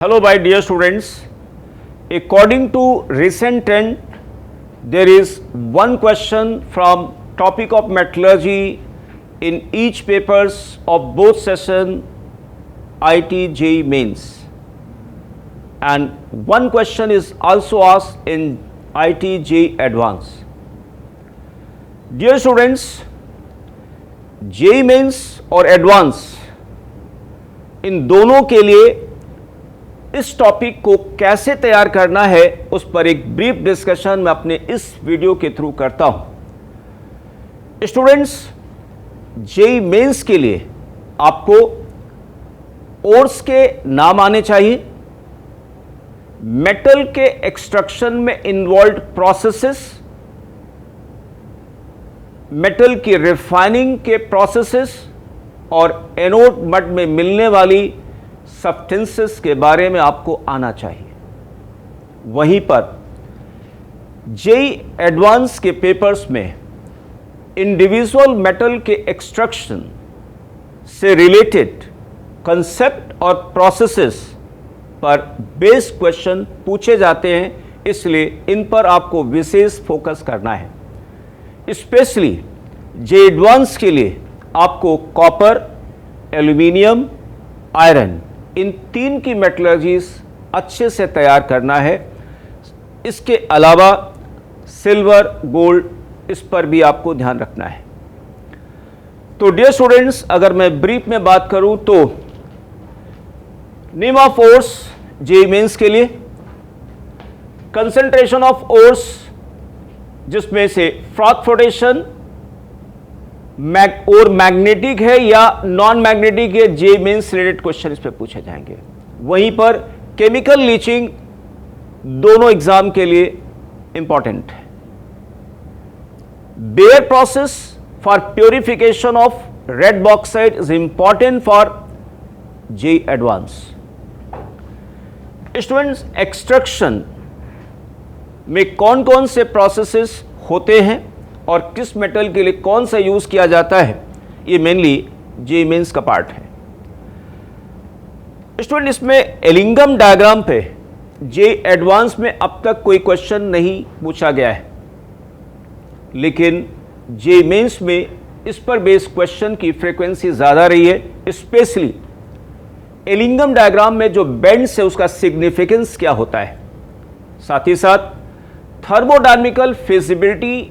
Hello, my dear students. According to recent trend, there is one question from topic of metallurgy in each papers of both session IT JEE mains, and one question is also asked in IT JEE advanced. Dear students, JEE mains और advance in दोनों के लिए इस topic को कैसे तैयार करना है उस पर एक ब्रीफ डिस्कशन मैं अपने इस वीडियो के थ्रू करता हूं। स्टूडेंट्स, जेईई मेंस के लिए आपको ओर्स के नाम आने चाहिए, मेटल के एक्सट्रैक्शन में इन्वॉल्व प्रोसेसेस, मेटल की रिफाइनिंग के प्रोसेसेस और एनोड मड में मिलने वाली सब्सटेंसेस के बारे में आपको आना चाहिए। वहीं पर जेईई एडवांस के पेपर्स में इंडिविजुअल मेटल के एक्सट्रैक्शन से रिलेटेड कंसेप्ट और प्रोसेसेस पर बेस्ड क्वेश्चन पूछे जाते हैं, इसलिए इन पर आपको विशेष फोकस करना है। स्पेशली जेईई एडवांस के लिए आपको कॉपर, एल्यूमिनियम, आयरन इन तीन की मेटलर्जीज अच्छे से तैयार करना है। इसके अलावा सिल्वर, गोल्ड, इस पर भी आपको ध्यान रखना है। तो डियर स्टूडेंट्स, अगर मैं ब्रीफ में बात करूं तो name of ores JEE mains के लिए, कंसंट्रेशन ऑफ ओर्स जिसमें से फ्रॉथफोर्डेशन और मैग्नेटिक है या नॉन मैग्नेटिक है, जेईई मेंस रिलेटेड क्वेश्चन इस पे पूछे जाएंगे। वहीं पर केमिकल लीचिंग दोनों एग्जाम के लिए इंपॉर्टेंट है। Bear process for purification of red bauxite is important for JEE advance. Students, extraction में कौन कौन से प्रोसेसेस होते हैं और किस मेटल के लिए कौन सा यूज किया जाता है, ये मेनली जेईई मेंस का पार्ट है। स्टूडेंट, इसमें एलिंगम डायग्राम पे जेईई एडवांस में अब तक कोई क्वेश्चन नहीं पूछा गया है, लेकिन जेईई मेंस में इस पर बेस्ड क्वेश्चन की फ्रीक्वेंसी ज्यादा रही है। स्पेशली एलिंगम डायग्राम में जो बेंड्स है उसका सिग्निफिकेंस क्या होता है, साथ ही साथ thermodynamical feasibility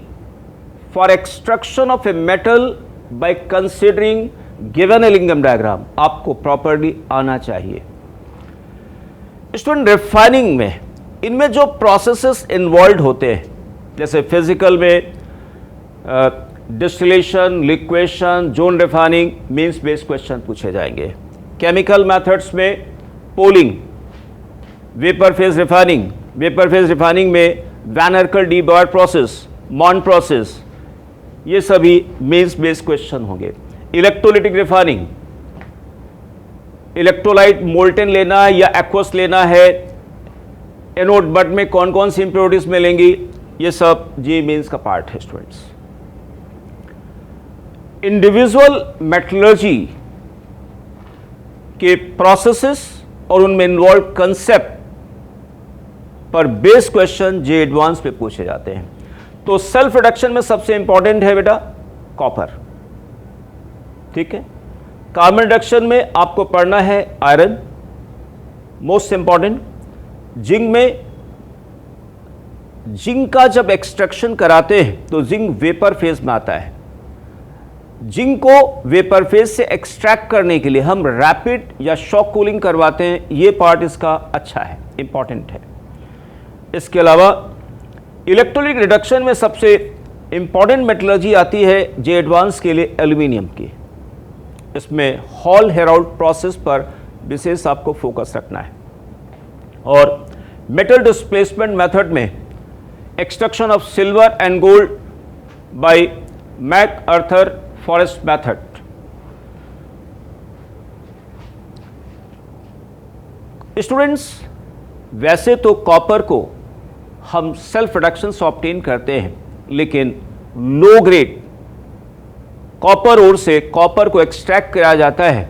for extraction of a metal by considering given Ellingham diagram आपको प्रॉपर्ली आना चाहिए। स्टूडेंट, रिफाइनिंग में इनमें जो प्रोसेसेस इन्वॉल्व होते हैं, जैसे फिजिकल में distillation, liquation, zone refining, means based question पूछे जाएंगे। केमिकल मेथड्स में poling, vapour phase refining, vapour phase refining में van Arkel de Boer process, Mond process, ये सभी मेंस बेस्ड क्वेश्चन होंगे। इलेक्ट्रोलिटिक रिफाइनिंग, इलेक्ट्रोलाइट मोल्टेन लेना है या एक्वस लेना है, एनोड मड में कौन कौन सी इंप्योरिटीज मिलेंगी, ये सब जेईई मेंस का पार्ट है। स्टूडेंट्स, इंडिविजुअल मेटलर्जी के प्रोसेसेस और उनमें इन्वॉल्व कंसेप्ट पर बेस्ड क्वेश्चन जेईई एडवांस पे पूछे जाते हैं। तो सेल्फ रिडक्शन में सबसे इंपॉर्टेंट है बेटा कॉपर, ठीक है। कार्बन रिडक्शन में आपको पढ़ना है आयरन, मोस्ट इंपॉर्टेंट। जिंक में, जिंक का जब एक्सट्रैक्शन कराते हैं तो जिंक वेपर फेज में आता है। जिंक को वेपर फेज से एक्सट्रैक्ट करने के लिए हम रैपिड या शॉक कूलिंग करवाते हैं, ये पार्ट इसका अच्छा है, इंपॉर्टेंट है। इसके अलावा इलेक्ट्रोलिक रिडक्शन में सबसे इंपॉर्टेंट मेटलर्जी आती है जेईई एडवांस के लिए एल्यूमिनियम की। इसमें हॉल हेराल्ड प्रोसेस पर विशेष आपको फोकस रखना है। और मेटल डिस्प्लेसमेंट मेथड में extraction of silver and gold by MacArthur Forrest method. Students, वैसे तो कॉपर को हम सेल्फ रिडक्शन से ऑब्टेन करते हैं, लेकिन लो ग्रेड कॉपर ओर से कॉपर को एक्सट्रैक्ट किया जाता है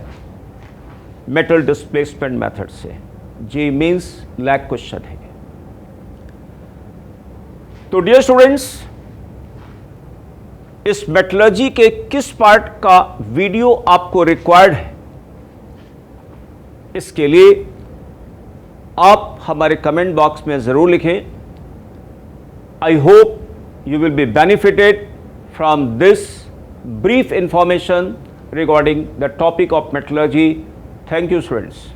मेटल डिस्प्लेसमेंट मेथड से। जे मीन्स लैक क्वेश्चन है। तो डियर स्टूडेंट्स, इस मेटलर्जी के किस पार्ट का वीडियो आपको रिक्वायर्ड है, इसके लिए आप हमारे कमेंट बॉक्स में ज़रूर लिखें। I hope you will be benefited from this brief information regarding the topic of metallurgy. Thank you, students.